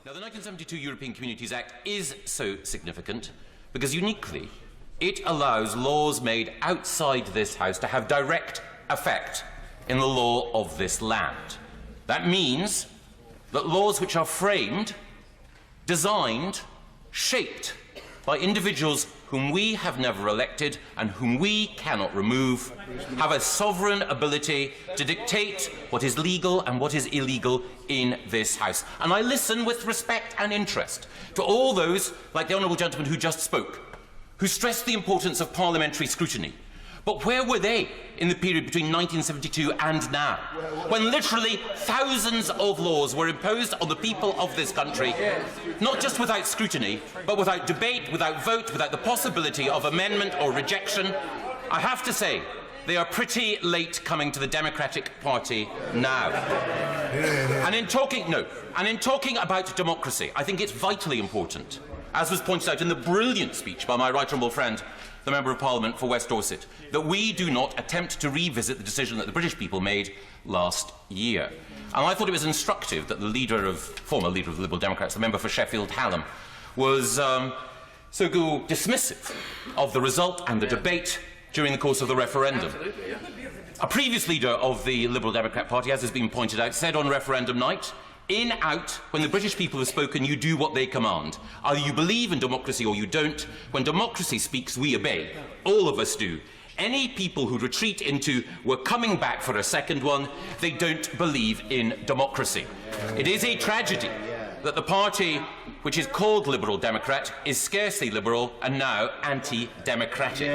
Now, the 1972 European Communities Act is so significant because, uniquely, it allows laws made outside this House to have direct effect in the law of this land. That means that laws which are framed, designed, shaped by individuals whom we have never elected and whom we cannot remove, have a sovereign ability to dictate what is legal and what is illegal in this House. And I listen with respect and interest to all those, like the honourable gentleman who just spoke, who stressed the importance of parliamentary scrutiny. But where were they in the period between 1972 and now, when literally thousands of laws were imposed on the people of this country, not just without scrutiny, but without debate, without vote, without the possibility of amendment or rejection? I have to say, they are pretty late coming to the Democratic Party now. And in talking about democracy, I think it's vitally important, as was pointed out in the brilliant speech by my right honourable friend, the Member of Parliament for West Dorset, that we do not attempt to revisit the decision that the British people made last year. And I thought it was instructive that the former leader of the Liberal Democrats, the member for Sheffield Hallam, was so dismissive of the result and the debate during the course of the referendum. A previous leader of the Liberal Democrat Party, as has been pointed out, said on referendum night, in, out, when the British people have spoken, you do what they command. Either you believe in democracy or you don't. When democracy speaks, we obey. All of us do. Any people who retreat into, we're coming back for a second one, they don't believe in democracy. It is a tragedy that the party which is called Liberal Democrat is scarcely liberal and now anti-democratic.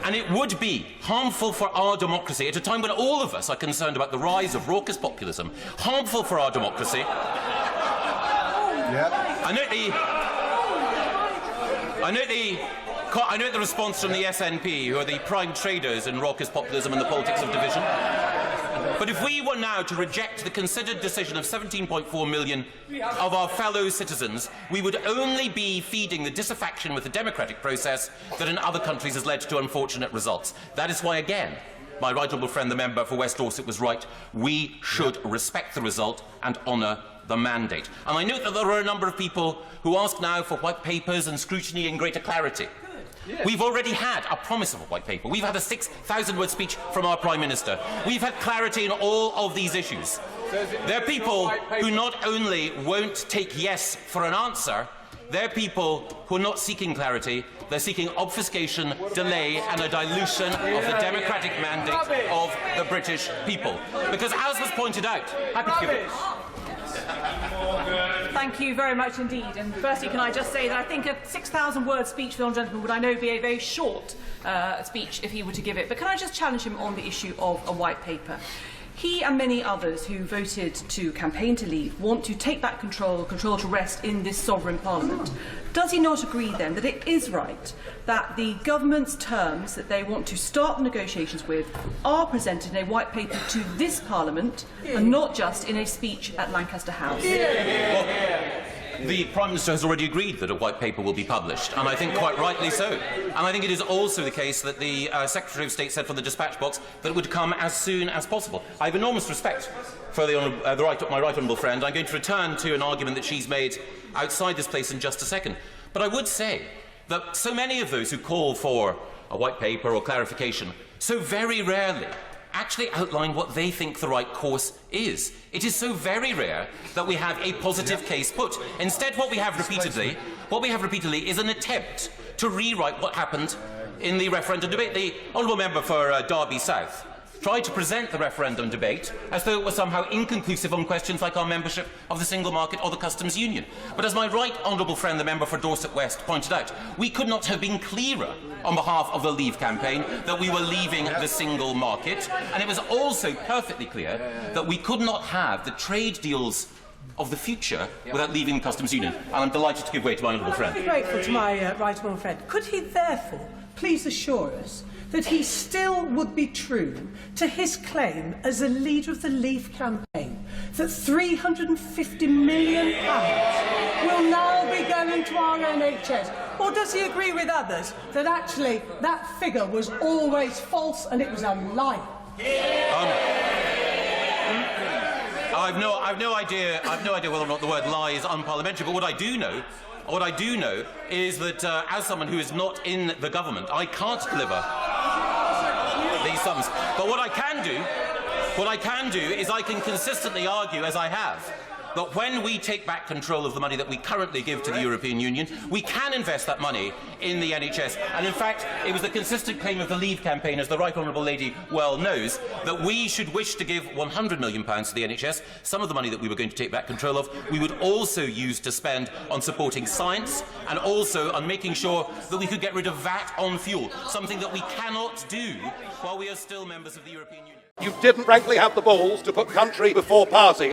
And it would be harmful for our democracy at a time when all of us are concerned about the rise of raucous populism. Harmful for our democracy. I note the response from the SNP, who are the prime traders in raucous populism and the politics of division. But if we were now to reject the considered decision of 17.4 million of our fellow citizens, we would only be feeding the disaffection with the democratic process that in other countries has led to unfortunate results. That is why, again, my right honourable friend, the member for West Dorset, was right. We should respect the result and honour the mandate. And I note that there are a number of people who ask now for white papers and scrutiny and greater clarity. Yes. We've already had a promise of a white paper. We've had a 6,000-word speech from our Prime Minister. We've had clarity in all of these issues. There are people who not only won't take yes for an answer, they're people who are not seeking clarity, they're seeking obfuscation, delay and a dilution of the democratic mandate of the British people. Because, as was pointed out, happy to give it. Thank you very much indeed. And firstly, can I just say that I think a 6,000-word speech for the honourable gentleman would, I know, be a very short speech if he were to give it. But can I just challenge him on the issue of a white paper? He and many others who voted to campaign to leave want to take back control to rest in this sovereign parliament. Does he not agree, then, that it is right that the government's terms that they want to start negotiations with are presented in a white paper to this parliament and not just in a speech at Lancaster House? The Prime Minister has already agreed that a white paper will be published, and I think quite rightly so. And I think it is also the case that the Secretary of State said from the dispatch box that it would come as soon as possible. I have enormous respect for my right honourable friend. I'm going to return to an argument that she's made outside this place in just a second. But I would say that so many of those who call for a white paper or clarification so very rarely actually outline what they think the right course is. It is so very rare that we have a positive case put. Instead, what we have repeatedly is an attempt to rewrite what happened in the referendum debate. The honourable member for Derby South tried to present the referendum debate as though it was somehow inconclusive on questions like our membership of the single market or the customs union. But as my right honourable friend, the member for Dorset West, pointed out, we could not have been clearer on behalf of the Leave campaign that we were leaving the single market, and it was also perfectly clear that we could not have the trade deals of the future without leaving the customs union. And I'm delighted to give way to my honourable friend. I'm very grateful to my right honourable friend. Could he therefore please assure us that he still would be true to his claim as a leader of the Leave campaign that £350 million will now be going to our NHS? Or does he agree with others that actually that figure was always false and it was a lie? I've no idea whether or not the word lie is unparliamentary. But what I do know is that as someone who is not in the government, I can't deliver these sums. But what I can do is I can consistently argue, as I have, that when we take back control of the money that we currently give to the European Union, we can invest that money in the NHS. And in fact, it was the consistent claim of the Leave campaign, as the Right Honourable Lady well knows, that we should wish to give £100 million to the NHS. Some of the money that we were going to take back control of, we would also use to spend on supporting science and also on making sure that we could get rid of VAT on fuel, something that we cannot do while we are still members of the European Union. You didn't frankly have the balls to put country before party.